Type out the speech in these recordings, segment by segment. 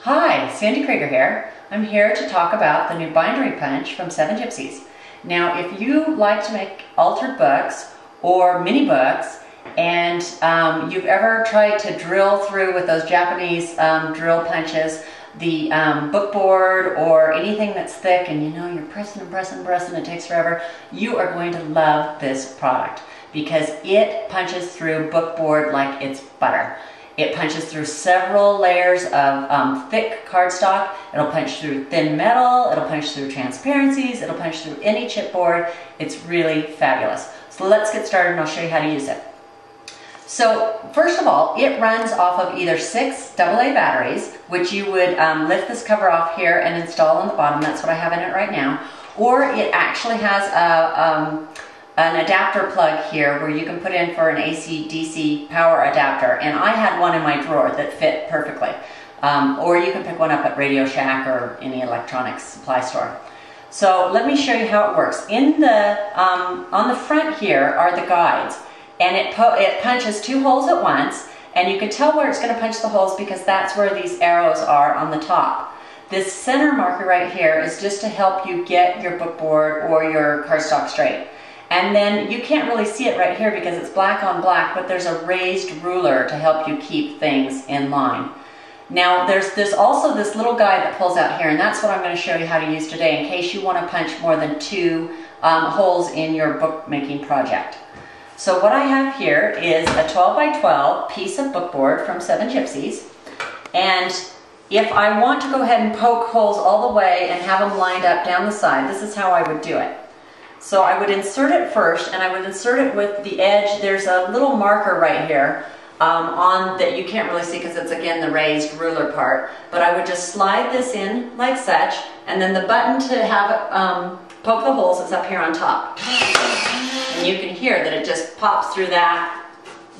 Hi, Sandy Krieger here. I'm here to talk about the new binderie punch from 7 Gypsies. Now, if you like to make altered books or mini books, and you've ever tried to drill through with those Japanese drill punches, the book board or anything that's thick, and you know you're pressing and pressing and pressing, it takes forever, you are going to love this product because it punches through book board like it's butter. It punches through several layers of thick cardstock. It'll punch through thin metal, it'll punch through transparencies, it'll punch through any chipboard. It's really fabulous. So let's get started and I'll show you how to use it. So first of all, it runs off of either 6 AA batteries, which you would lift this cover off here and install on the bottom. That's what I have in it right now. Or it actually has an adapter plug here where you can put in for an AC/DC power adapter, and I had one in my drawer that fit perfectly. Or you can pick one up at Radio Shack or any electronics supply store. So let me show you how it works. In the on the front here are the guides, and it punches 2 holes at once, and you can tell where it's going to punch the holes because that's where these arrows are on the top. This center marker right here is just to help you get your book board or your cardstock straight. And then you can't really see it right here because it's black on black, but there's a raised ruler to help you keep things in line. Now there's also this little guide that pulls out here, and that's what I'm going to show you how to use today in case you want to punch more than 2 holes in your bookmaking project. So what I have here is a 12 by 12 piece of book board from 7 Gypsies, and if I want to go ahead and poke holes all the way and have them lined up down the side, this is how I would do it. So I would insert it first, and I would insert it with the edge. There's a little marker right here on that you can't really see because it's again the raised ruler part, but I would just slide this in like such, and then the button to have it poke the holes is up here on top. And you can hear that it just pops through that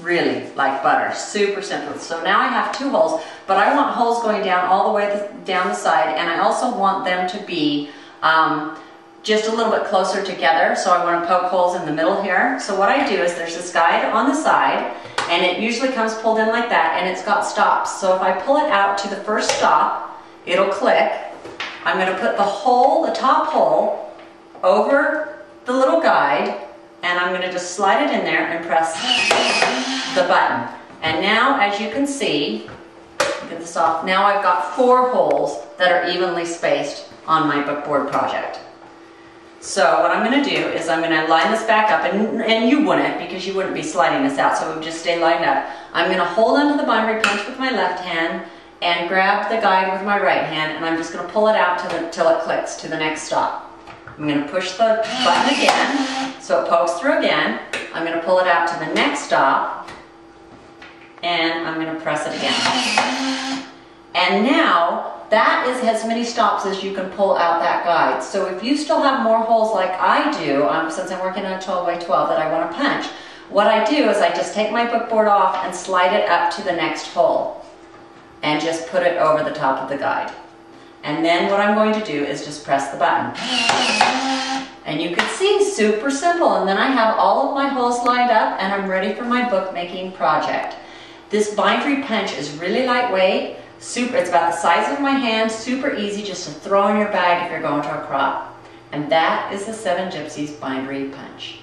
really like butter. Super simple. So now I have 2 holes, but I want holes going down all the way down the side, and I also want them to be just a little bit closer together, so I want to poke holes in the middle here. So what I do is there's this guide on the side, and it usually comes pulled in like that, and it's got stops. So if I pull it out to the first stop, it'll click. I'm going to put the hole, the top hole, over the little guide, and I'm going to just slide it in there and press the button. And now, as you can see, get this off, now I've got 4 holes that are evenly spaced on my bookboard project. So what I'm going to do is I'm going to line this back up, and you wouldn't because you wouldn't be sliding this out, so it would just stay lined up. I'm going to hold onto the binderie punch with my left hand and grab the guide with my right hand, and I'm just going to pull it out till it clicks to the next stop. I'm going to push the button again so it pokes through again. I'm going to pull it out to the next stop, and I'm going to press it again. And now that is as many stops as you can pull out that guide. So if you still have more holes like I do, since I'm working on a 12 by 12 that I want to punch, what I do is I just take my book board off and slide it up to the next hole and just put it over the top of the guide. And then what I'm going to do is just press the button. And you can see, super simple. And then I have all of my holes lined up and I'm ready for my bookmaking project. This binderie punch is really lightweight. It's about the size of my hand, super easy just to throw in your bag if you're going to a crop. And that is the 7 Gypsies binderie punch.